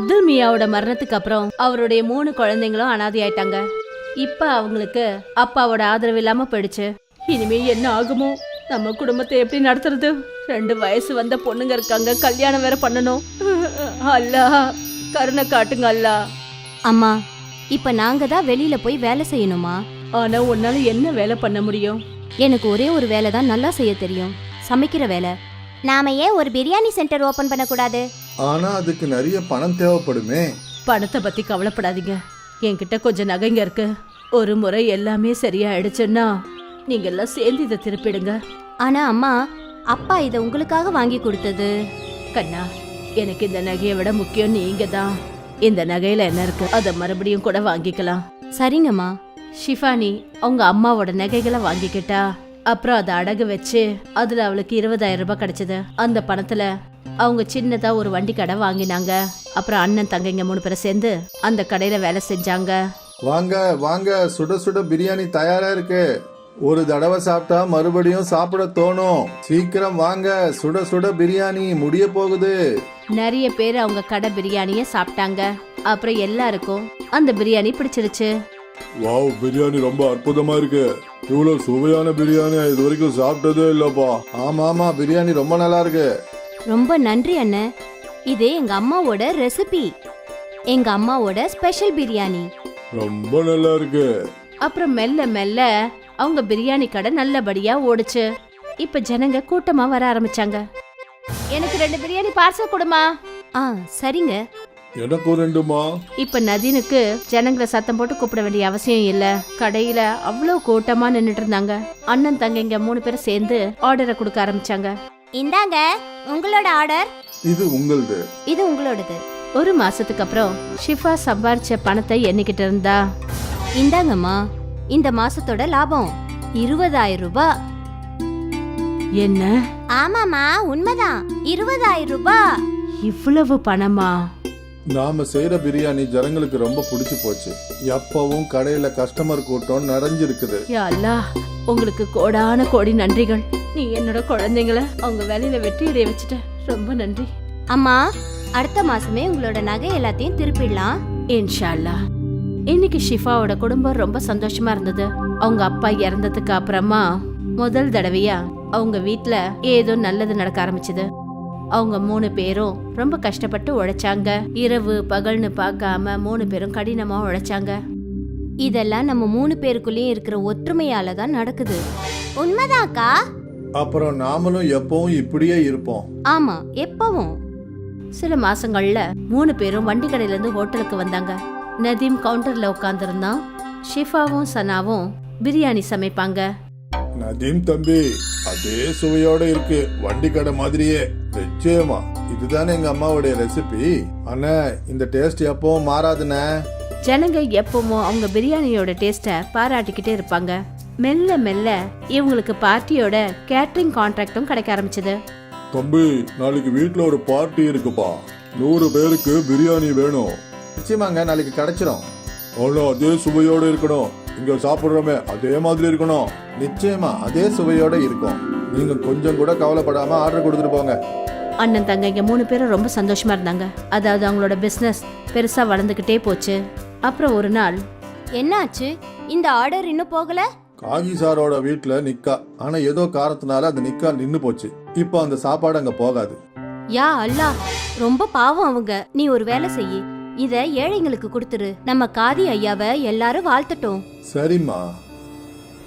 அப்துல் மியாவோட மரணத்துக்கு அப்புறம் அவருடைய 3 குழந்தைங்களும் அனாதை ஆயிட்டாங்க. இப்ப அவங்களுக்கு அப்பாவோட ஆதரவு இல்லாம போயிடுச்சு. இனிமே என்ன ஆகுமோ? நம்ம குடும்பத்தை எப்படி நடத்துறது? 2 வயசு வந்த பொண்ணுங்க இருக்காங்க, கல்யாணம் வேற பண்ணணும். அல்லா கருணை காட்டுங்க அல்லா. அம்மா, இப்ப நாங்க தான் வெளியில போய் வேலை செய்யணுமா? ஆனா உன்னால என்ன வேலை பண்ண முடியும்? எனக்கு ஒரே ஒரு வேலை தான் நல்லா செய்ய தெரியும், சமைக்கிற வேலை. நாம ஏன் ஒரு பிரியாணி சென்டர் ஓபன் பண்ணக்கூடாது? ஆனா அதுக்கு நிறைய பணம் தேவைப்படுமே. பணத்தை பத்தி கவலைப்படாதீங்க, என்கிட்ட கொஞ்சம் நகைங்க இருக்கு. ஒரு முறை எல்லாமே சரியாயிடுச்சுன்னா நீங்க எல்லாம் சேர்ந்து இதை திருப்பிடுங்க. ஆனா அம்மா, அப்பா இதை உங்களுக்காக வாங்கி கொடுத்தது. கண்ணா, எனக்கு இந்த நகையை விட முக்கியம் நீங்க தான். இந்த நகையில என்ன இருக்கு, அதை மறுபடியும் கூட வாங்கிக்கலாம். சரிங்கம்மா. ஷிஃபானி அவங்க அம்மாவோட நகைகளை வாங்கிக்கிட்டா. அப்புறம் அதை அடகு வச்சு அதுல அவளுக்கு 20,000 ரூபாய் கிடைச்சது. அந்த பணத்துல அவங்க சின்னதா ஒரு வண்டி கடை வாங்கினாங்க. அப்புறம் அண்ணன் தங்கைங்க 3 பேரை சேர்ந்து அந்த கடையில வேலை செஞ்சாங்க. வாங்க வாங்க, சுட சுட பிரியாணி தயாரா இருக்கு. ஒரு தடவை சாப்பிட்டா மறுபடியும் சாப்பிட தோணும். சீக்கிரம் வாங்க, சுட சுட பிரியாணி முடிய போகுது. நிறைய பேர் அவங்க கடை பிரியாணிய சாப்பிட்டாங்க. அப்புறம் எல்லாருக்கும் அந்த பிரியாணி பிடிச்சிருச்சு. வாவ், பிரியாணி ரொம்ப அற்புதமா இருக்கு. இவ்வளவு சுவையான பிரியாணி இது வரைக்கும் சாப்பிட்டதே இல்லப்பா. ஆமா ஆமா, பிரியாணி ரொம்ப நல்லா இருக்கு. ரொம்ப நன்றி அண்ணன். இது எங்க அம்மாவோட ரெசிபி, எங்க அம்மாவோட ஸ்பெஷல் பிரியாணி. ரொம்ப நல்லா இருக்கு. அப்புறம் மெல்ல மெல்ல அவங்க பிரியாணி கடை நல்லபடியா ஓடுச்சு. இப்ப ஜனங்க கூட்டமா வர ஆரம்பிச்சாங்க. எனக்கு 2 பிரியாணி பார்சல் கொடுமா. சரிங்க. எனக்கு 2மா. இப்ப நதீனுக்கு ஜனங்களை சத்தம் போட்டு கூப்பிட வேண்டிய அவசியம் இல்ல. கடையில அவ்வளவு கூட்டமா நின்னுட்டு இருந்தாங்க. அண்ணன் தங்கைங்க 3 பேரும் சேர்ந்து ஆர்டரை கொடுக்க ஆரம்பிச்சாங்க. இந்தாங்க உங்களோட ஆர்டர். இது உங்களது. இது உங்களோடது. 1 மாசத்துக்கு அப்புறம் ஷிஃபா சம்பாரிச்ச பணத்தை எண்ணிக்கிட்டு இருந்தா. இந்தாங்கம்மா, இந்த மாசத்தோட லாபம் 20,000 ரூபாய். என்ன? ஆமாமா, உண்மைதான், 20,000 ரூபாய். இவ்வளவு பணமா? நாம செய்யற பிரியாணி ஜனங்களுக்கு ரொம்ப பிடிச்சு போச்சு. எப்பவும் கடையில கஸ்டமர் கூட்டம் நிறைஞ்சிருக்குது. யா அல்லாஹ், உங்களுக்கு கோடான கோடி நன்றிகள். நீ என்னோட குழந்தைங்கள அவங்க வேலையில வெற்றியடைய வச்சுட்ட. ரொம்ப நன்றி. அம்மா, அடுத்த மாசமே உங்களோட நகை எல்லாத்தையும் திருப்பிடலாம். இன்ஷா அல்லாஹ். இன்னைக்கு ஷிஃபாவோட குடும்பம் ரொம்ப சந்தோஷமா இருந்தது. அவங்க அப்பா இறந்ததுக்கு அப்புறமா முதல் தடவையா அவங்க வீட்ல ஏதோ நல்லது நடக்க ஆரம்பிச்சது. அவங்க 3 பேரும் ரொம்ப கஷ்டப்பட்டு உழைச்சாங்க. இரவு பகல்னு பார்க்காம 3 பேரும் கடினமா உழைச்சாங்க. இதெல்லாம் நம்ம 3 பேருக்குள்ளேயும் இருக்கிற ஒற்றுமையால தான் நடக்குது. உண்மைதாக்கா. அப்புறம் நாமளும் எப்பவும் இப்படியே இருப்போம். ஆமா, எப்பவும். சில மாசங்கள்ல 3 பேரும் வண்டி கடையில இருந்து ஹோட்டலுக்கு வந்தாங்க. நதீம் கவுண்டர்ல உட்கார்ந்திருந்தான். ஷிஃபாவும் சனாவும் பிரியாணி சமைப்பாங்க. நதீம் தம்பி, அதே சுவையோட இருக்கு, வண்டி கடை மாதிரியே. நிச்சயமா இதுதானே எங்க அம்மாவுடைய ரெசிபி. அண்ணா, இந்த டேஸ்ட் எப்பவும் மாறாதுண்ணே. ஜனங்க எப்பவும் அவங்க பிரியாணியோட டேஸ்ட பாராட்டிக்கிட்டே இருப்பாங்க. மெல்ல மெல்ல இவங்களுக்கு பார்ட்டியோட கேட்டரிங் கான்ட்ராக்டும் கிடைக்க ஆரம்பிச்சது. தம்பி, நாளைக்கு வீட்ல ஒரு பார்ட்டி இருக்குப்பா. 100 பேருக்கு பிரியாணி வேணும். நிச்சயமாங்க, நாளைக்கு கிடைச்சிரும். ஆனா அதே சுவையோட இருக்கணும். இங்க சாப்பிடுறோமே அதே மாதிரி இருக்கணும். நிச்சயமா அதே சுவையோட இருக்கும். நீங்க கொஞ்சம் கூட கவலைப்படாம ஆர்டர் கொடுத்துட்டு போங்க. அண்ணன் தங்கைங்க 3 பேரும் ரொம்ப சந்தோஷமா இருந்தாங்க. அதாவது அவங்களோட பிசினஸ் பெருசா வளர்ந்துகிட்டே போச்சு. அப்புறம் ஒரு நாள், என்னாச்சு? இந்த ஆர்டர் இன்னும் போகல? காஜி சாரோட வீட்ல நிக்கா. ஆனா ஏதோ காரணத்தினால அந்த நிக்கா நின்னு போச்சு. இப்போ அந்த சாப்பாடு அங்க போகாது. யா அல்லாஹ், ரொம்ப பாவம் அவங்க. நீ ஒரு வேலை செய்யி, இத ஏழைங்களுக்கு கொடுத்துரு. நம்ம காதி ஐயாவை எல்லாரும் வாழ்த்தட்டும். சரிம்மா.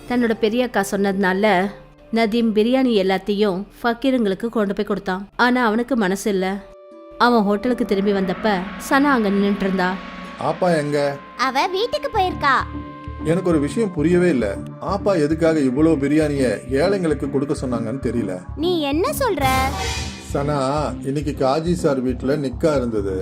தன்னோட பெரிய அக்கா சொன்னதுனால நதீம் பிரியாணி எல்லாத்தையும் ஃபக்கீருங்களுக்கு கொண்டு போய் கொடுத்தான். ஆனா அவனுக்கு மனசு இல்ல. அவன் ஹோட்டலுக்கு திரும்பி வந்தப்ப சனா அங்க நின்னுட்டு இருந்தா. ஆப்பா எங்க? அவ வீட்டுக்கு போயிருக்கா. எனக்கு ஒரு விஷயம் புரியவே இல்ல. ஆப்பா எதுக்காக இவ்வளவு பிரியாணிய ஏழைங்களுக்கு கொடுக்க சொன்னாங்கன்னு தெரியல. நீ என்ன சொல்ற? சனா, இன்னைக்கு காஜி சார் வீட்டுல நிக்கா இருந்தது.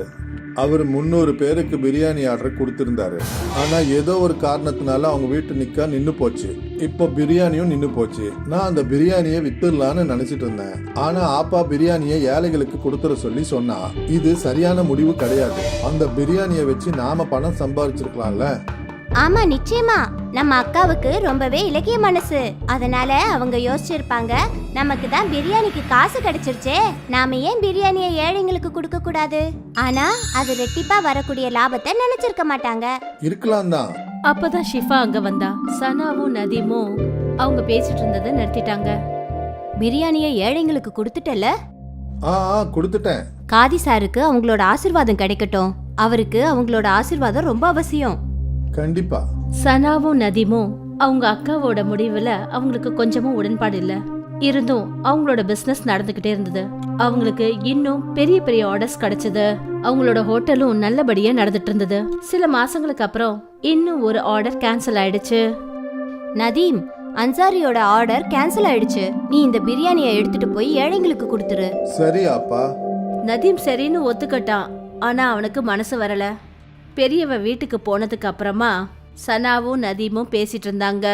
அவர் 300 பேருக்கு பிரியாணி ஆர்டர் கொடுத்திருந்தாரு. ஆனா ஏதோ ஒரு காரணத்தினால அவங்க வீட்டு நிக்கா நின்னு போச்சு. இப்ப பிரியாணியும் நின்னு போச்சு. நான் அந்த பிரியாணியை வித்துடலான்னு நினைச்சிட்டு இருந்தேன். ஆனா ஆப்பா பிரியாணியை ஏழைகளுக்கு கொடுத்துட சொல்லி சொன்னா. இது சரியான முடிவு கிடையாது. அந்த பிரியாணியை வச்சு நாம பணம் சம்பாதிச்சிருக்கலாம்ல. ஆமா நிச்சயமா. நம்ம அக்காவுக்கு ரொம்பவே இலக்கிய மனசு. அதனால அவங்க யோசிச்சிருப்பாங்க, நமக்கு தான் பிரியாணிக்கு காசு கிடைச்சிருச்சே, நாம ஏன் பிரியாணியை ஏழைங்களுக்கு கொடுக்க கூடாது. ஆனா அது ரெட்டிப்பா வரக்கூடிய லாபத்தை நினைச்சிருக்க மாட்டாங்க. இருக்கலாம் தான். அப்பதான் ஷிஃபா அங்க வந்தா. சனாவும் நதீமும் அவங்க பேசிட்டு இருந்ததை நிறுத்திட்டாங்க. பிரியாணியை ஏழைங்களுக்கு கொடுத்துட்டல. கொடுத்துட்டேன். காதி சாருக்கு அவங்களோட ஆசீர்வாதம் கிடைக்கட்டும். அவருக்கு அவங்களோட ஆசீர்வாதம் ரொம்ப அவசியம். கண்டிப்பா. சனாவும் நதீமும் அவங்க அக்காவோட முடிவுல அவங்களுக்கு கொஞ்சமும் உடன்பாடு இல்ல. இருந்தும் அவங்களோட பிசினஸ் நடந்துகிட்டே இருந்தது. அவங்களுக்கு இன்னும் பெரிய பெரிய ஆர்டர்ஸ் கிடைச்சது. அவங்களோட ஹோட்டலும் நல்லபடியா நடந்துட்டு இருந்தது. சில மாசங்களுக்கு அப்புறம் இன்னும் ஒரு ஆர்டர் கேன்சல் ஆயிடுச்சு. நதீம், அன்சாரியோட ஆர்டர் கேன்சல் ஆயிடுச்சு. நீ இந்த பிரியாணியை எடுத்துட்டு போய் ஏழைங்களுக்கு கொடுத்துரு. சரி அப்பா. நதீம் சரின்னு ஒத்துக்கிட்டான். ஆனா அவனுக்கு மனசு வரல. பெரியவ வீட்டுக்கு போனதுக்கு அப்புறமா சனாவும் நதீமும் பேசிட்டு இருந்தாங்க.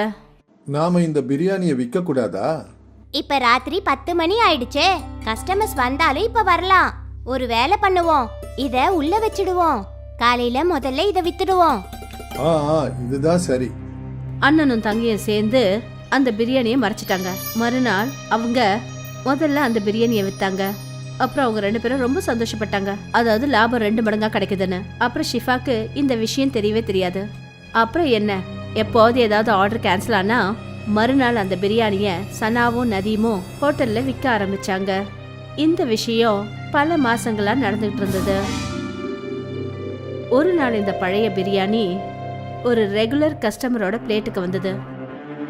நாம இந்த பிரியாணியை விற்க கூடாதா? இப்ப ராத்திரி 10 மணி ஆயிடுச்சே, கஸ்டமர்ஸ் வந்தாலும் இப்ப வரலாம். ஒரு வேலை பண்ணுவோம், இத உள்ள வச்சிடுவோம். காலையில முதல்ல இத வித்துடுவோம். இதுதான் சரி. அண்ணனும் தங்கையும் சேர்ந்து அந்த பிரியாணியை மறைச்சிட்டாங்க. மறுநாள் அவங்க முதல்ல அந்த பிரியாணியை வித்தாங்க. அப்புறம் அவங்க 2 பேரும் ரொம்ப சந்தோஷப்பட்டாங்க. அதாவது லாபம் 2 மடங்கா கிடைக்குதுன்னு. அப்புறம் ஷிஃபாக்கு இந்த விஷயம் தெரியவே தெரியாது. அப்புறம் என்ன, எப்போது ஏதாவது ஆர்டர் கேன்சல் ஆனா மறுநாள் அந்த பிரியாணிய சனாவும் நதீமும் ஹோட்டல்ல விற்க ஆரம்பிச்சாங்க. இந்த விஷயம் பல மாசங்களா நடந்துகிட்டு இருந்தது. ஒரு நாள் இந்த பழைய பிரியாணி ஒரு ரெகுலர் கஸ்டமரோட பிளேட்டுக்கு வந்தது.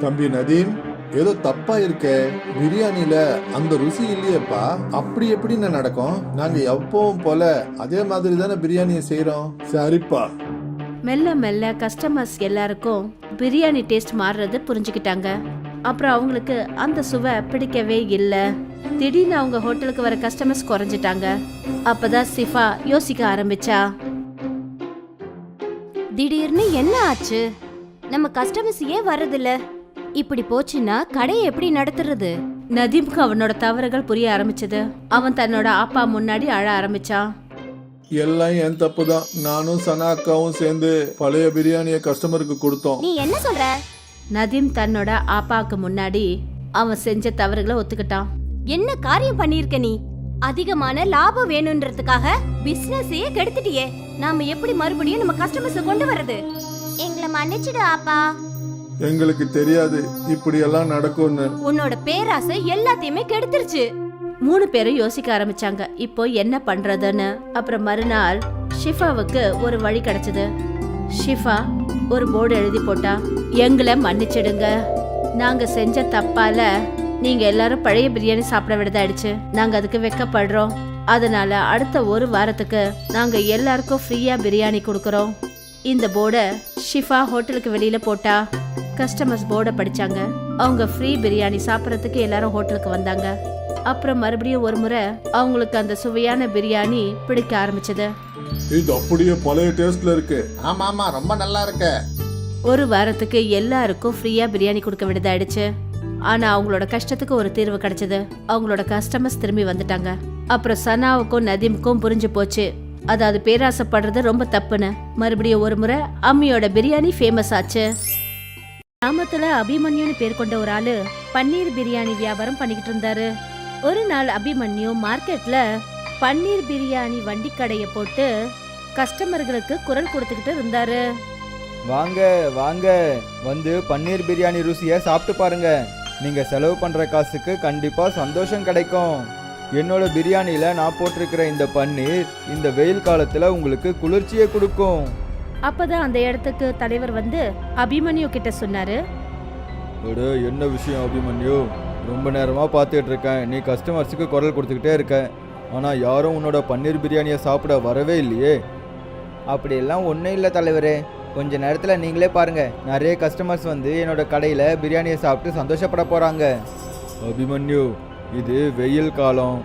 தம்பி நதீம், ஏதோ தப்பா இருக்கே, பிரியாணில அந்த ருசி இல்லையேப்பா. அப்படி எப்படின்னு நடக்கும்? நாங்க எப்பவும் போல அதே மாதிரி தானே பிரியாணியை செய்யறோம். சரிப்பா. மெல்ல மெல்ல கஸ்டமர்ஸ் எல்லாருக்கும் பிரியாணி டேஸ்ட் மாறுறது புரிஞ்சுக்கிட்டாங்க. அப்புறம் அவங்களுக்கு அந்த சுவை பிடிக்கவே இல்லை. திடீர்னு அவங்க ஹோட்டலுக்கு வர கஸ்டமர்ஸ் குறைஞ்சிட்டாங்க. அப்பதான் ஷிஃபா யோசிக்க ஆரம்பிச்சா. திடீர்னு என்ன ஆச்சு? நம்ம கஸ்டமர்ஸ் ஏன் வரதில்ல? இப்படி போச்சுன்னா கடையை எப்படி நடத்துறது? நதீம்க்கு அவனோட தவறுகள் புரிய ஆரம்பிச்சது. அவன் தன்னோட அப்பா முன்னாடி அழ ஆரம்பிச்சான். எல்லாம் என் தப்பு தான். நானும் சனா அக்காவும் சேர்ந்து பழைய பிரியாணியை கஸ்டமருக்கு கொடுத்தோம். நீ என்ன சொல்ற? நதீம் தன்னோட அப்பாவுக்கு முன்னாடி அவன் செஞ்ச தவறுகளை ஒத்துக்கிட்டான். என்ன காரியம் பண்ணிருக்க நீ? அதிகமான லாபம் வேணும்ன்றதுக்காக பிசினஸையே கெடுத்துட்டியே. நாம எப்படி மறுபடியும் நம்ம கஸ்டமர்ஸ் கொண்டு வரது? எங்களை மன்னிச்சிடு அப்பா. எங்களுக்கு தெரியாது இப்படி எல்லாம் நடக்கும்னு. உன்னோட பேராசை எல்லாத்தையுமே கெடுத்துருச்சு. 3 பேரும் யோசிக்க ஆரம்பிச்சாங்க இப்போ என்ன பண்றதுன்னு. அப்புறம் மறுநாள் ஷிஃபாவுக்கு ஒரு வழி கிடைச்சது. ஷிஃபா ஒரு போர்டு எழுதி போட்டா, எங்களை மன்னிச்சிடுங்க, நாங்க செஞ்ச தப்பால நீங்க எல்லாரும் பழைய பிரியாணி சாப்பிட விடதாயிடுச்சு. நாங்க அதுக்கு வெக்கப்படுறோம். அதனால அடுத்த 1 வாரத்துக்கு நாங்க எல்லாருக்கும் ஃப்ரீயா பிரியாணி கொடுக்கறோம். இந்த போர்டை ஷிஃபா ஹோட்டலுக்கு வெளியில போட்டா. கஸ்டமர்ஸ் போர்டை படிச்சாங்க. அவங்க ஃப்ரீ பிரியாணி சாப்பிட்றதுக்கு எல்லாரும் ஹோட்டலுக்கு வந்தாங்க. அப்புறம் மறுபடியும் ஒரு முறை அவங்களுக்கு அந்த சுவையான பிரியாணி பிடிக்க ஆரம்பிச்சது. இது அப்படியே பழைய டேஸ்ட்ல இருக்கு. ஆமா ரொம்ப நல்லா இருக்கு. 1 வாரத்துக்கு எல்லாருக்கும் ஃப்ரீயா பிரியாணி கொடுக்க விடுதாயிடுச்சு. ஆனா அவங்களோட கஷ்டத்துக்கு ஒரு தீர்வு கிடைச்சது. அவங்களோட கஸ்டமர்ஸ் திரும்பி வந்துட்டாங்க. அப்புறம் சனாவுக்கும் நதீமுக்கும் புரிஞ்சு போச்சு, அதாவது பேராசைப்படுறது ரொம்ப தப்புன்னு. மறுபடியும் ஒரு முறை அம்மியோட பிரியாணி ஃபேமஸ் ஆச்சு. கிராமத்துல அபிமன்யுன்னு பேர் கொண்ட ஒரு ஆளு பன்னீர் பிரியாணி வியாபாரம் பண்ணிக்கிட்டு இருந்தாரு. ஒரு நாள் அபிமன்யு மார்க்கெட்ல பன்னீர் பிரியாணி வண்டி கடையை போட்டு கஸ்டமர்களுக்கு குரல் கொடுத்துக்கிட்டு இருந்தாரு. வாங்க வாங்க, வந்து பன்னீர் பிரியாணி ருசியை சாப்பிட்டு பாருங்க. நீங்க செலவு பண்ற காசுக்கு கண்டிப்பா சந்தோஷம் கிடைக்கும். என்னோட பிரியாணியில நான் போட்டிருக்கிற இந்த பன்னீர் இந்த வெயில் காலத்துல உங்களுக்கு குளிர்ச்சியை கொடுக்கும். அப்பதான் அந்த இடத்துக்கு தலைவர் வந்து அபிமன்யு கிட்ட சொன்னாரு. என்ன விஷயம் அபிமன்யு? ரொம்ப நேரமா பார்த்துட்டு இருக்கேன், நீ கஸ்டமர்ஸுக்கு குரல் கொடுத்துக்கிட்டே இருக்க, ஆனா யாரும் உன்னோட பன்னீர் பிரியாணியை சாப்பிட வரவே இல்லையே. அப்படியெல்லாம் ஒன்றும் இல்லை தலைவரே, கொஞ்ச நேரத்தில் நீங்களே பாருங்க, நிறைய கஸ்டமர்ஸ் வந்து என்னோட கடையில் பிரியாணியை சாப்பிட்டு சந்தோஷப்பட போகிறாங்க. அபிமன்யு, இது வெயில் காலம்,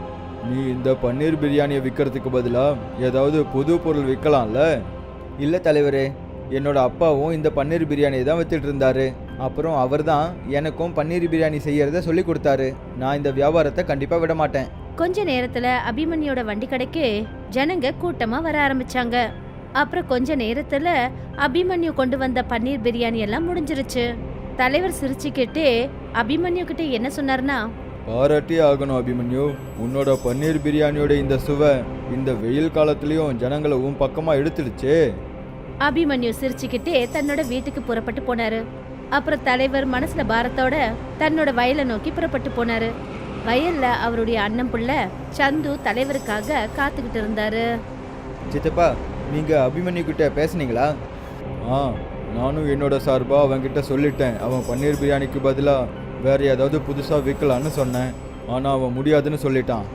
நீ இந்த பன்னீர் பிரியாணியை விற்கிறதுக்கு பதிலாக ஏதாவது புது பொருள் விற்கலாம்ல? இல்லை தலைவரே, என்னோட அப்பாவும் இந்த பன்னீர் பிரியாணியை தான் வித்துட்டு இருந்தாரு. அப்புறம் அவர் தான் எனக்கும் பன்னீர் பிரியாணி செய்யறத சொல்லி கொடுத்தாரு. நான் இந்த வியாபாரத்தை கண்டிப்பாக விட மாட்டேன். கொஞ்ச நேரத்துல அபிமன்யோட வண்டி கடைக்கு ஜனங்க கூட்டமா வர ஆரம்பிச்சாங்க. அப்புறம் கொஞ்ச நேரத்துல அபிமன்யு கொண்டு வந்த பன்னீர் பிரியாணி எல்லாம் முடிஞ்சிருச்சு. தலைவர் சிரிச்சுக்கிட்டே அபிமன்யு கிட்ட என்ன சொன்னார்னா, பாராட்டியே ஆகணும் அபிமன்யு. உன்னோட பன்னீர் பிரியாணியோட இந்த சுவை இந்த வெயில் காலத்துலயும் ஜனங்களை உன் பக்கமா எடுத்துடுச்சு. அபிமன்யு சிரிச்சுக்கிட்டே தன்னோட வீட்டுக்கு புறப்பட்டு போனாரு. அப்புறம் தலைவர் மனசுல பாரத்தோட தன்னோட வயலை நோக்கி புறப்பட்டு போனாரு. வயல்ல அவருடைய அண்ணன் புள்ள சந்து தலைவருக்காக காத்துக்கிட்டு இருந்தாரு. சித்தப்பா, நீங்க அபிமன்யு கிட்ட பேசுனீங்களா? நானும் என்னோட சார்பா அவன்கிட்ட சொல்லிட்டேன். அவன் பன்னீர் பிரியாணிக்கு பதிலா வேற ஏதாவது புதுசா விற்கலான்னு சொன்னேன். ஆனா அவன் முடியாதுன்னு சொல்லிட்டான்.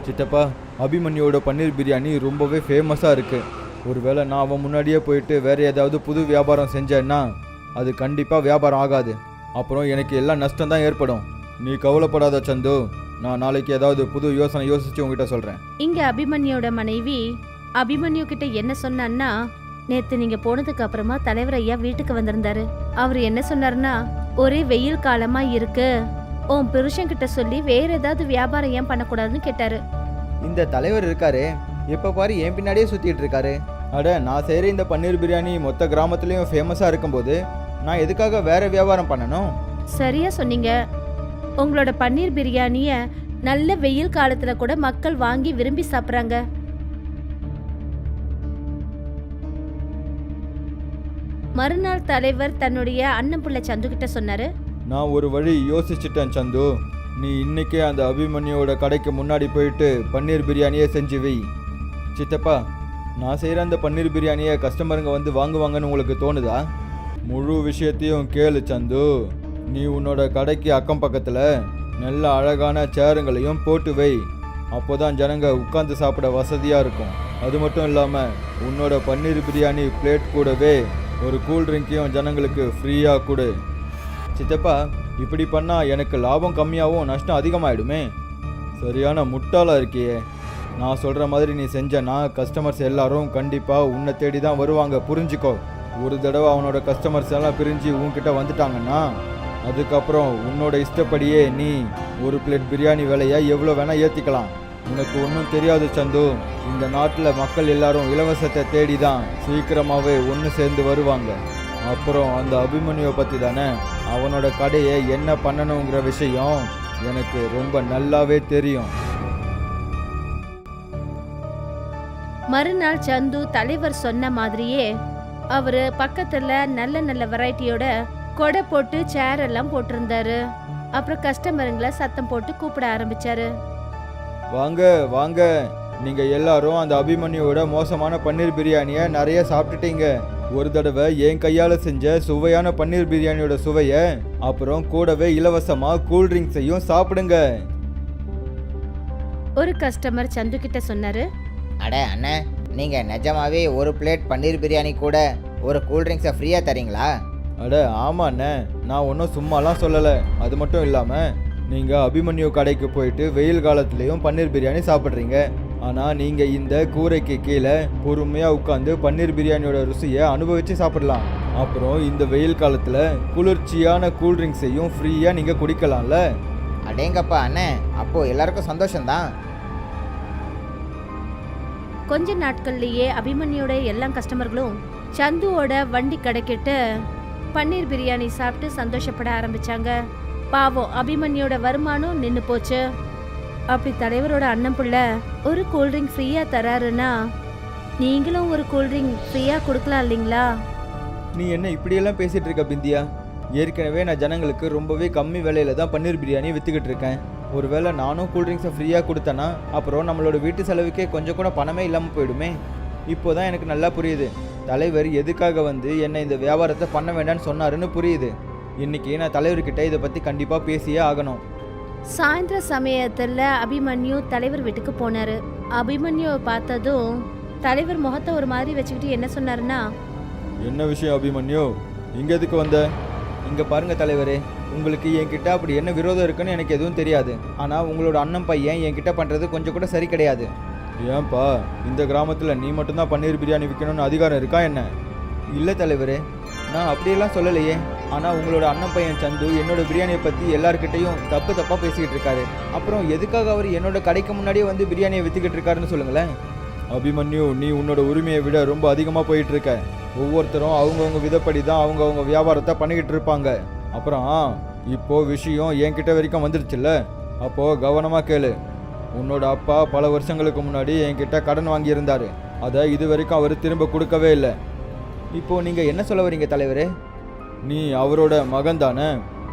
சித்தப்பா, அபிமன்யோட பன்னீர் பிரியாணி ரொம்பவே ஃபேமஸா இருக்கு. ஒருவேளை நான் அவன் முன்னாடியே போயிட்டு வேற ஏதாவது புது வியாபாரம் செஞ்சேன்னா அது கண்டிப்பா வியாபாரம் ஆகாது. அப்புறம் எனக்கு எல்லாம் நஷ்டம் தான் ஏற்படும். நீ கவலைப்படாத சந்து, நான் நாளைக்கு ஏதாவது புது யோசனை யோசிச்சு உங்ககிட்ட சொல்றேன். இங்க அபிமன்யோட மனைவி அபிமன்யு கிட்ட என்ன சொன்னான்னா, நேத்து நீங்க போனதுக்கு அப்புறமா தலைவர் ஐயா வீட்டுக்கு வந்திருந்தாரு. அவர் என்ன சொன்னாருன்னா, ஒரே வெயில் காலமா இருக்கு, உன் புருஷன் கிட்ட சொல்லி வேற ஏதாவது வியாபாரம் ஏன் பண்ணக்கூடாதுன்னு கேட்டாரு. இந்த தலைவர் இருக்காரு, எப்ப பாரு என் பின்னாடியே சுத்திட்டு இருக்காரு. அட, நான் செய்கிற இந்த பன்னீர் பிரியாணி மொத்த கிராமத்துலேயும் ஃபேமஸாக இருக்கும்போது நான் எதுக்காக வேற வியாபாரம் பண்ணணும்? சரியா சொன்னீங்க. உங்களோட பன்னீர் பிரியாணிய நல்ல வெயில் காலத்துல கூட மக்கள் வாங்கி விரும்பி சாப்பிட்றாங்க. மறுநாள் தலைவர் தன்னுடைய அண்ணன் புள்ள சந்து கிட்ட சொன்னாரு, நான் ஒரு வழி யோசிச்சுட்டேன் சந்து. நீ இன்னைக்கே அந்த அபிமன்யோட கடைக்கு முன்னாடி போயிட்டு பன்னீர் பிரியாணியே செஞ்சு வை. சித்தப்பா, நான் செய்கிற அந்த பன்னீர் பிரியாணியை கஸ்டமருங்க வந்து வாங்குவாங்கன்னு உங்களுக்கு தோணுதா? முழு விஷயத்தையும் கேளு சந்து. நீ உன்னோட கடைக்கு அக்கம் பக்கத்தில் நல்ல அழகான சேருங்களையும் போட்டு வை. அப்போதான் ஜனங்க உட்காந்து சாப்பிட வசதியாக இருக்கும். அது மட்டும் இல்லாமல் உன்னோட பன்னீர் பிரியாணி பிளேட் கூடவே ஒரு கூல் ட்ரிங்கையும் ஜனங்களுக்கு ஃப்ரீயாக கொடு. சித்தப்பா, இப்படி பண்ணால் எனக்கு லாபம் கம்மியாகவும் நஷ்டம் அதிகமாகிடுமே. சரியான முட்டாளாக இருக்கியே. நான் சொல்கிற மாதிரி நீ செஞ்சனா கஸ்டமர்ஸ் எல்லாரும் கண்டிப்பாக உன்னை தேடி தான் வருவாங்க, புரிஞ்சுக்கோ. ஒரு தடவை அவனோட கஸ்டமர்ஸ் எல்லாம் பிரிஞ்சு உன்கிட்ட வந்துட்டாங்கன்னா அதுக்கப்புறம் உன்னோட இஷ்டப்படியே நீ ஒரு பிளேட் பிரியாணி விலையை எவ்வளோ வேணால் ஏற்றிக்கலாம். உனக்கு ஒன்றும் தெரியாது சந்து, இந்த நாட்டில் மக்கள் எல்லாரும் இலவசத்தை தேடி தான் சீக்கிரமாகவே ஒன்று சேர்ந்து வருவாங்க. அப்புறம் அந்த அபிமன்யுவை பற்றி தானே, அவனோட கடையை என்ன பண்ணணுங்கிற விஷயம் எனக்கு ரொம்ப நல்லாவே தெரியும். மறுநாள் சந்து தலைவர் சொன்ன மாதிரியே அவரு பக்கத்துல நல்ல நல்ல வெரைட்டியோட கொடை போட்டு சேர் எல்லாம் போட்டிருந்தாரு. அப்புறம் கஸ்டமருங்களை சத்தம் போட்டு கூப்பிட ஆரம்பிச்சாரு. வாங்க வாங்க, நீங்க எல்லாரும் அந்த அபிமன்யுவோட மோசமான பன்னீர் பிரியாணியை நிறைய சாப்பிட்டுட்டீங்க. ஒரு தடவை என் கையால் செஞ்ச சுவையான பன்னீர் பிரியாணியோட சுவையை அப்புறம் கூடவே இலவசமா கூல் ட்ரிங்க்ஸையும் சாப்பிடுங்க. ஒரு கஸ்டமர் சந்து கிட்ட சொன்னாரு, அட அண்ணே, நீங்கள் நிஜமாவே ஒரு பிளேட் பன்னீர் பிரியாணி கூட ஒரு கூல்ட்ரிங்க்ஸை ஃப்ரீயாக தரீங்களா? அட ஆமாண்ணே, நான் ஒன்றும் சும்மாலாம் சொல்லலை. அது மட்டும் இல்லாமல் நீங்கள் அபிமன்யு கடைக்கு போயிட்டு வெயில் காலத்துலேயும் பன்னீர் பிரியாணி சாப்பிட்றீங்க. ஆனால் நீங்கள் இந்த கூரைக்கு கீழே பொறுமையாக உட்காந்து பன்னீர் பிரியாணியோட ருசியை அனுபவித்து சாப்பிடலாம். அப்புறம் இந்த வெயில் காலத்தில் குளிர்ச்சியான கூல்ட்ரிங்க்ஸையும் ஃப்ரீயாக நீங்கள் குடிக்கலாம்ல. அடேங்கப்பா அண்ணே, அப்போது எல்லாருக்கும் சந்தோஷம்தான். கொஞ்ச நாட்கள்லயே அபிமன்யோட எல்லா கஸ்டமர்களும் சந்துவோட வண்டி கடைக்கிட்டு பன்னீர் பிரியாணி சாப்பிட்டு சந்தோஷப்பட ஆரம்பிச்சாங்க. பாவம், அபிமன்யோட வருமானம் நின்று போச்சு. அப்படி தலைவரோட அண்ணன் புள்ள ஒரு கூல்ட்ரிங்க் ஃப்ரீயா தராருன்னா நீங்களும் ஒரு கூல்ட்ரிங்க் ஃப்ரீயா கொடுக்கலாம் இல்லைங்களா? நீ என்ன இப்படியெல்லாம் பேசிகிட்டு இருக்க பிந்தியா? ஏற்கனவே நான் ஜனங்களுக்கு ரொம்பவே கம்மி விலையில தான் பன்னீர் பிரியாணி விற்றுக்கிட்டு இருக்கேன். ஒருவேளை நானும் கூல்ட்ரிங்க்ஸை ஃப்ரீயாக கொடுத்தேன்னா அப்புறம் நம்மளோட வீட்டு செலவுக்கே கொஞ்சம் கூட பணமே இல்லாமல் போயிடுமே. இப்போ தான் எனக்கு நல்லா புரியுது, தலைவர் எதுக்காக வந்து என்னை இந்த வியாபாரத்தை பண்ண வேண்டாம்னு சொன்னாருன்னு புரியுது. இன்னைக்கு நான் தலைவர்கிட்ட இதை பற்றி கண்டிப்பாக பேசியே ஆகணும். சாயந்தர சமயத்துல அபிமன்யு தலைவர் வீட்டுக்கு போனாரு. அபிமன்யுவை பார்த்ததும் தலைவர் முகத்தை ஒரு மாதிரி வச்சுக்கிட்டு என்ன சொன்னாருன்னா, என்ன விஷயம் அபிமன்யு, இங்கே எதுக்கு வந்த? இங்கே பாருங்க தலைவரே, உங்களுக்கு என்கிட்ட அப்படி என்ன விரோதம் இருக்குன்னு எனக்கு எதுவும் தெரியாது. ஆனால் உங்களோட அண்ணன் பையன் என்கிட்ட பண்ணுறது கொஞ்சம் கூட சரி கிடையாது. ஏன்பா, இந்த கிராமத்தில் நீ மட்டும்தான் பன்னீர் பிரியாணி விற்கணும்னு அதிகாரம் இருக்கா என்ன? இல்லை தலைவரே, நான் அப்படியெல்லாம் சொல்லலையே. ஆனால் உங்களோட அண்ணன் பையன் சந்து என்னோட பிரியாணியை பற்றி எல்லாருக்கிட்டையும் தப்பாக பேசிக்கிட்டு இருக்காரு. அப்புறம் எதுக்காக அவர் என்னோட கடைக்கு முன்னாடியே வந்து பிரியாணியை விற்றுக்கிட்டு இருக்காருன்னு சொல்லுங்களேன். அபிமன்யு, நீ உன்னோட உரிமையை விட ரொம்ப அதிகமாக போயிட்டு இருக்க. ஒவ்வொருத்தரும் அவங்கவுங்க விதப்படி தான் அவங்கவுங்க வியாபாரத்தை பண்ணிக்கிட்டு இருப்பாங்க. அப்புறம் இப்போ விஷயம் என்கிட்ட வரைக்கும் வந்துருச்சுல்ல, அப்போ கவனமாக கேளு. உன்னோட அப்பா பல வருஷங்களுக்கு முன்னாடி என்கிட்ட கடன் வாங்கியிருந்தாரு. அதை இது வரைக்கும் அவர் திரும்ப கொடுக்கவே இல்லை. இப்போ நீங்கள் என்ன சொல்ல வரீங்க தலைவரே? நீ அவரோட மகன் தானே,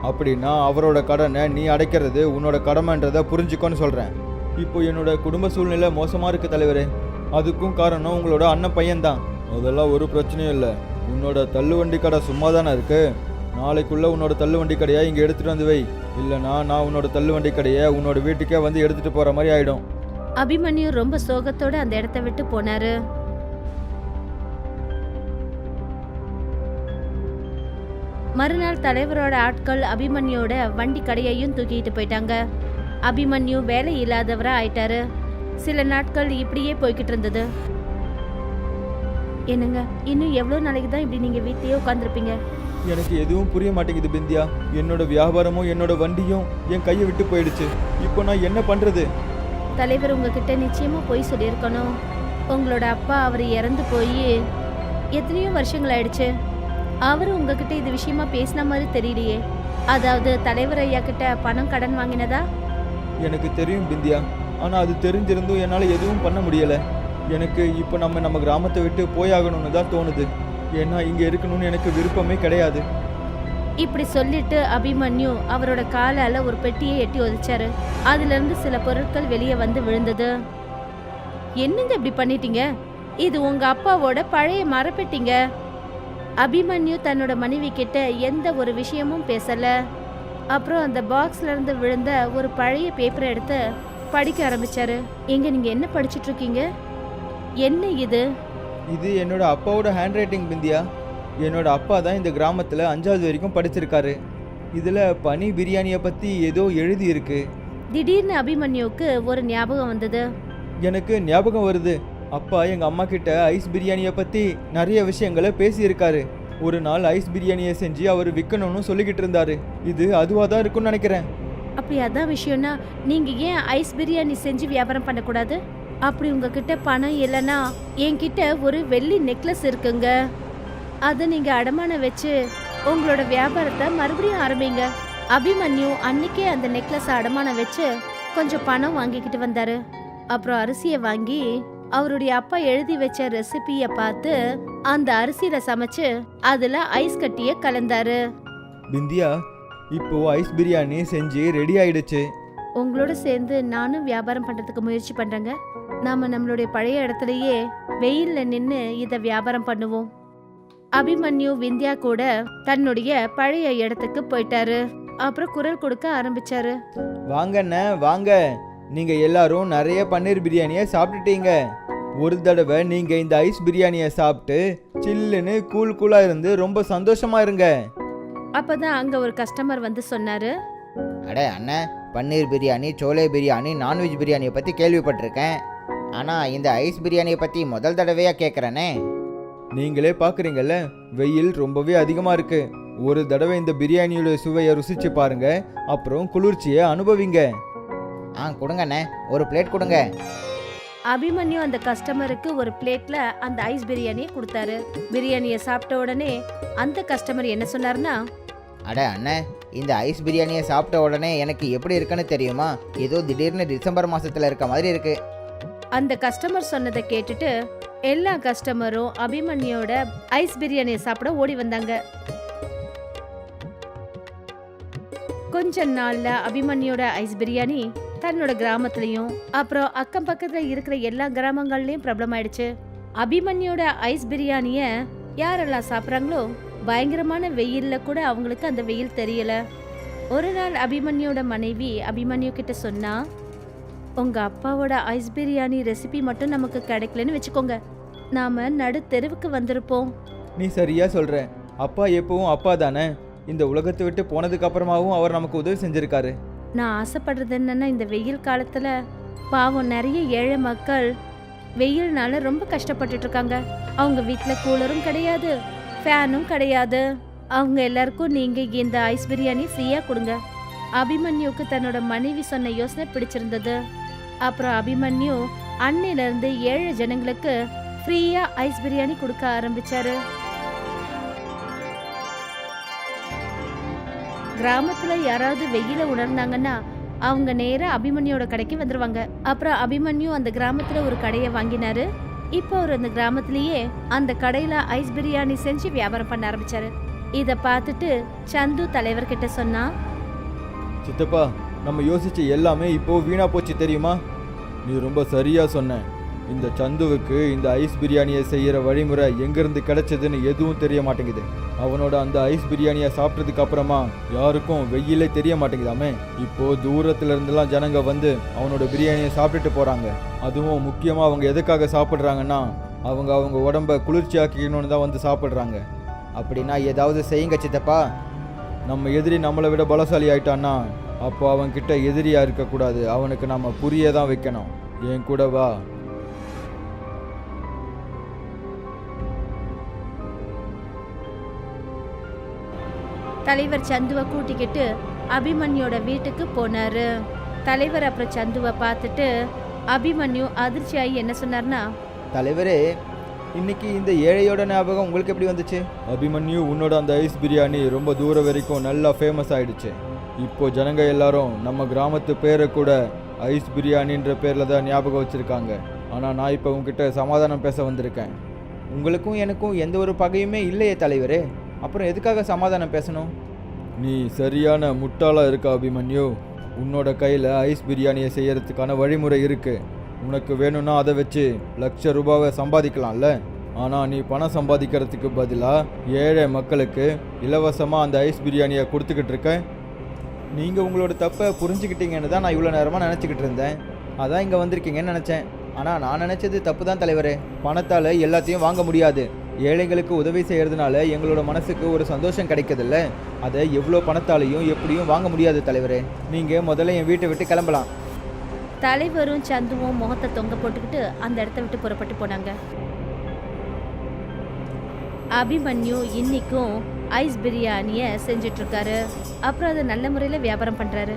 அப்படின்னா அவரோட கடனை நீ அடைக்கிறது உன்னோட கடமைன்றதை புரிஞ்சுக்கோன்னு சொல்கிறேன். இப்போ என்னோட குடும்ப சூழ்நிலை மோசமாக இருக்குது தலைவரே. அதுக்கும் காரணம் உங்களோட அண்ணன் பையன்தான். அதெல்லாம் ஒரு பிரச்சனையும் இல்லை. உன்னோட தள்ளுவண்டி கடை சும்மா தானே இருக்கு. நாளைக்குள்ளே உன்னோட தள்ளுவண்டி கடையை இங்கே எடுத்துகிட்டு வந்து வை. இல்லைனா நான் உன்னோட தள்ளுவண்டி கடையை உன்னோட வீட்டுக்கே வந்து எடுத்துகிட்டு போகிற மாதிரி ஆகிடும். அபிமன்யு ரொம்ப சோகத்தோட அந்த இடத்த விட்டு போனாரு. மறுநாள் தலைவரோட ஆட்கள் அபிமன்யோட வண்டி கடையையும் தூக்கிட்டு போயிட்டாங்க. அபிமன்யு வேலை இல்லாதவரா ஆயிட்டாரு. சில நாட்கள் இப்படியே போய்கிட்டு இருந்தது. என்னங்க, இன்னும் எவ்வளவு நாளைக்கு தான் இப்படி நீங்க வீட்லயே உட்காந்துருப்பீங்க? எனக்கு எதுவும் புரிய மாட்டேங்குது பிந்தியா. என்னோட வியாபாரமும் என்னோட வண்டியும் என் கையை விட்டு போயிடுச்சு. இப்போ நான் என்ன பண்ணுறது? தலைவர் உங்ககிட்ட நிச்சயமா போய் சொல்லியிருக்கணும். உங்களோட அப்பா அவர் இறந்து போய் எத்தனையோ வருஷங்கள் ஆயிடுச்சு. அவர் உங்ககிட்ட இது விஷயமா பேசின மாதிரி தெரியலையே. அதாவது தலைவர் ஐயா கிட்ட பணம் கடன் வாங்கினதா? எனக்கு தெரியும் பிந்தியா, ஆனால் அது தெரிஞ்சிருந்தும் என்னால் எதுவும் பண்ண முடியலை. எனக்கு இப்போ நம்ம கிராமத்தை விட்டு போயாகணும்னு தான் தோணுது. ஏன்னா இங்கே இருக்கணும்னு எனக்கு விருப்பமே கிடையாது. இப்படி சொல்லிட்டு அபிமன்யு அவரோட காலால ஒரு பெட்டியை எட்டி உதைச்சாரு. அதுல இருந்து சில பொருட்கள் வெளியே வந்து விழுந்தது. என்னங்க இப்படி பண்ணிட்டீங்க? இது உங்க அப்பாவோட பழைய மரப்பெட்டிங்க. அபிமன்யு தன்னோட மனைவி கிட்ட எந்த ஒரு விஷயமும் பேசல. அப்புறம் அந்த பாக்ஸ்ல இருந்து விழுந்த ஒரு பழைய பேப்பரை எடுத்து படிக்க ஆரம்பிச்சாரு. எங்க நீங்க என்ன படிச்சுட்டு இருக்கீங்க? என்ன இது? இது என்னோட அப்பாவோட ஹேண்ட் ரைட்டிங் பிந்தியா. என்னோட அப்பா தான் இந்த கிராமத்தில் 5வது வரைக்கும் படிச்சிருக்காரு. இதில் பனி பிரியாணியை பற்றி ஏதோ எழுதி இருக்கு. திடீர்னு அபிமன்யுவுக்கு ஒரு ஞாபகம் வந்தது. எனக்கு ஞாபகம் வருது. அப்பா எங்கள் அம்மா கிட்ட ஐஸ் பிரியாணியை பற்றி நிறைய விஷயங்களை பேசியிருக்காரு. ஒரு நாள் ஐஸ் பிரியாணியை செஞ்சு அவர் விற்கணும்னு சொல்லிக்கிட்டு இருந்தாரு. இது அதுவாக தான் இருக்கும்னு நினைக்கிறேன். அப்படி அதான் விஷயம்னா நீங்க ஏன் ஐஸ் பிரியாணி செஞ்சு வியாபாரம் பண்ணக்கூடாது? அப்படி உங்ககிட்ட பணம் இல்லைன்னா என்கிட்ட ஒரு வெள்ளி நெக்லஸ் இருக்குங்க. அதை நீங்க அடமானம் வச்சு உங்களோட வியாபாரத்தை மறுபடியும் ஆரம்பிங்க. அபிமன்யு அன்னைக்கே அந்த நெக்லஸ் அடமானம் வச்சு கொஞ்சம் பணம் வாங்கிக்கிட்டு வந்தாரு. அப்புறம் அரிசியை வாங்கி அவருடைய அப்பா எழுதி வச்ச ரெசிபிய பார்த்து அந்த அரிசியில சமைச்சு அதுல ஐஸ் கட்டிய கலந்தாரு. பிந்தியா, இப்போ ஐஸ் பிரியாணி செஞ்சு ரெடி ஆயிடுச்சு. உங்களோட சேர்ந்து நானும் வியாபாரம் பண்றதுக்கு முயற்சி பண்றேங்க. நாம நம்மளுடைய பழைய இடத்துலயே வெயில்ல நின்னு இத வியாபாரம் பண்ணுவோம். அபிமன்யு விந்தியா கூட தன்னுடைய பழைய இடத்துக்கு போயிட்டாரு. அப்புறம் குரல் கொடுக்க ஆரம்பிச்சாரு. வாங்கண்ணே வாங்க, நீங்க எல்லாரும் நிறைய பன்னீர் பிரியாணியை சாப்பிட்டுட்டீங்க. ஒரு தடவை நீங்க இந்த ஐஸ் பிரியாணியை சாப்பிட்டு சில்லுன்னு கூலா இருந்து ரொம்ப சந்தோஷமா இருங்க. அப்பதான் அங்க ஒரு கஸ்டமர் வந்து சொன்னாரு. அட அண்ணன், பன்னீர் பிரியாணி, சோலே பிரியாணி, நான்வெஜ் பிரியாணியை பற்றி கேள்விப்பட்டிருக்கேன். ஆனால் இந்த ஐஸ் பிரியாணியை பற்றி முதல் தடவையாக கேட்குறேனே. நீங்களே பார்க்குறீங்கல்ல, வெயில் ரொம்பவே அதிகமாக இருக்கு. ஒரு தடவை இந்த பிரியாணியோட சுவையை ருசிச்சு பாருங்க, அப்புறம் குளிர்ச்சியை அனுபவிங்க. கொடுங்கண்ணே, ஒரு பிளேட் கொடுங்க. அபிமன்யு அந்த கஸ்டமருக்கு ஒரு பிளேட்ல அந்த ஐஸ் பிரியாணியை கொடுத்தாரு. பிரியாணியை சாப்பிட்ட உடனே அந்த கஸ்டமர் என்ன சொன்னாருன்னா, அட அண்ணன், இந்த ஐஸ் பிரியாணியை சாப்பிட்ட உடனே எனக்கு எப்படி இருக்குன்னு தெரியுமா? ஏதோ திடீர்னு டிசம்பர் மாசத்துல இருக்க மாதிரி இருக்கு. அந்த கஸ்டமர் சொன்னதை கேட்டுட்டு எல்லா கஸ்டமரும் அபிமன்யோட ஐஸ் பிரியாணியை சாப்பிட ஓடி வந்தாங்க. கொஞ்ச நாள்ல அபிமன்யோட ஐஸ் பிரியாணி தன்னோட கிராமத்துலயும் அப்புறம் அக்கம் பக்கத்துல இருக்கிற எல்லா கிராமங்கள்லயும் பிரபலம் ஆயிடுச்சு. அபிமன்யோட ஐஸ் பிரியாணிய யாரெல்லாம் சாப்பிட்றாங்களோ பயங்கரமான வெயில்ல கூட அவங்களுக்கு அந்த வெயில் தெரியல. ஒரு நாள் அபிமன்யோட மனைவி அபிமன்யு கிட்ட சொன்னா, உங்க அப்பாவோட ஐஸ் பிரியாணி ரெசிபி மட்டும் நமக்கு கிடைக்கலன்னு வச்சுக்கோங்க, நாம நடு தெருவுக்கு வந்திருப்போம். நீ சரியா சொல்ற. அப்பா எப்பவும் அப்பா தானே. இந்த உலகத்தை விட்டு போனதுக்கு அப்புறமாவும் அவர் நமக்கு உதவி செஞ்சிருக்காரு. நான் ஆசைப்படுறது என்னன்னா, இந்த வெயில் காலத்துல பாவம் நிறைய ஏழை மக்கள் வெயில்னால ரொம்ப கஷ்டப்பட்டுட்டு இருக்காங்க. அவங்க வீட்டுல கூலரும் கிடையாது, ஃபேனும் கிடையாது. அவங்க எல்லாருக்கும் நீங்க இந்த ஐஸ் பிரியாணி ஃப்ரீயா கொடுங்க. அபிமன்யுக்கு தன்னோட மனைவி சொன்ன யோசனை பிடிச்சிருந்தது. அப்புறம் அபிமன்யு அன்னையில இருந்து 7 ஜனங்களுக்கு ஃப்ரீயா ஐஸ் பிரியாணி கொடுக்க ஆரம்பிச்சாரு. கிராமத்துல யாராவது வெயில உணர்ந்தாங்கன்னா அவங்க நேரா அபிமன்யோட கடைக்கு வந்துருவாங்க. அப்புறம் அபிமன்யு அந்த கிராமத்துல ஒரு கடையை வாங்கினாரு. இப்போ அவர் அந்த கிராமத்திலேயே அந்த கடையில ஐஸ் பிரியாணி செஞ்சு வியாபாரம் பண்ண ஆரம்பிச்சாரு. இத பார்த்துட்டு சந்து தலைவர்கிட்ட சொன்னா, சித்தப்பா, நம்ம யோசிச்ச எல்லாமே இப்போ வீணா போச்சு தெரியுமா? நீ ரொம்ப சரியா சொன்ன. இந்த சந்துவுக்கு இந்த ஐஸ் பிரியாணியை செய்யற வழிமுறை எங்கிருந்து கிடைச்சதுன்னு எதுவும் தெரிய மாட்டேங்குது. அவனோட அந்த ஐஸ் பிரியாணியை சாப்பிட்டதுக்கு அப்புறமா யாருக்கும் வெயிலே தெரிய மாட்டேங்குதாமே. இப்போ தூரத்துல இருந்தெல்லாம் ஜனங்க வந்து அவனோட பிரியாணியை சாப்பிட்டுட்டு போறாங்க. அதுவும் முக்கியமா அவங்க எதுக்காக சாப்பிட்றாங்கன்னா அவங்க உடம்ப குளிர்ச்சியாக்கணும்னு தான் வந்து சாப்பிட்றாங்க. அப்படின்னா ஏதாவது செய்யுங்க சித்தப்பா. நம்ம எதிரி நம்மளை விட பலசாலி ஆயிட்டான்னா அப்போ அவன்கிட்ட எதிரியா இருக்கக்கூடாது, அவனுக்கு நம்ம புரிய தான் வைக்கணும். என் கூட வா. தலைவர் சந்துவை கூட்டிக்கிட்டு அபிமன்யோட வீட்டுக்கு போனாரு. தலைவர் அப்புறம் சந்துவை பார்த்துட்டு அபிமன்யு அதிர்ச்சியாகி என்ன சொன்னார்னா, தலைவரே, இன்னைக்கு இந்த ஏழையோட ஞாபகம் உங்களுக்கு எப்படி வந்துச்சு? அபிமன்யு, உன்னோட அந்த ஐஸ் பிரியாணி ரொம்ப தூரம் வரைக்கும் நல்லா ஃபேமஸ் ஆயிடுச்சு. இப்போ ஜனங்க எல்லாரும் நம்ம கிராமத்து பேரை கூட ஐஸ் பிரியாணின்ற பேரில் தான் ஞாபகம் வச்சுருக்காங்க. ஆனால் நான் இப்போ உங்ககிட்ட சமாதானம் பேச வந்திருக்கேன். உங்களுக்கும் எனக்கும் எந்த ஒரு பகையுமே இல்லையே தலைவரே, அப்புறம் எதுக்காக சமாதானம் பேசணும்? நீ சரியான முட்டாளாக இருக்க அபிமன்யு. உன்னோட கையில் ஐஸ் பிரியாணியை செய்யறதுக்கான வழிமுறை இருக்குது. உனக்கு வேணும்னா அதை வச்சு ₹1,00,000 சம்பாதிக்கலாம்ல. ஆனால் நீ பணம் சம்பாதிக்கிறதுக்கு பதிலாக ஏழை மக்களுக்கு இலவசமாக அந்த ஐஸ் பிரியாணியை கொடுத்துக்கிட்டு இருக்க. நீங்கள் உங்களோட தப்பை புரிஞ்சுக்கிட்டீங்கன்னு தான் நான் இவ்வளோ நேரமாக நினச்சிக்கிட்டு இருந்தேன். அதான் இங்கே வந்திருக்கீங்கன்னு நினச்சேன். ஆனால் நான் நினச்சது தப்பு தான் தலைவரே. பணத்தால் எல்லாத்தையும் வாங்க முடியாது. ஏழைங்களுக்கு உதவி செய்கிறதுனால எங்களோட மனசுக்கு ஒரு சந்தோஷம் கிடைக்குதில்ல, அதை எவ்வளோ பணத்தாலையும் எப்படியும் வாங்க முடியாது தலைவரே. நீங்கள் முதல்ல என் வீட்டை விட்டு கிளம்பலாம். தலைவரும் சந்துவும் முகத்தை தொங்க போட்டுக்கிட்டு அந்த இடத்த விட்டு புறப்பட்டு போனாங்க. அபிமன்யு இன்னைக்கும் ஐஸ் பிரியாணியை செஞ்சுட்டு இருக்காரு. அப்புறம் அதை நல்ல முறையில் வியாபாரம் பண்றாரு.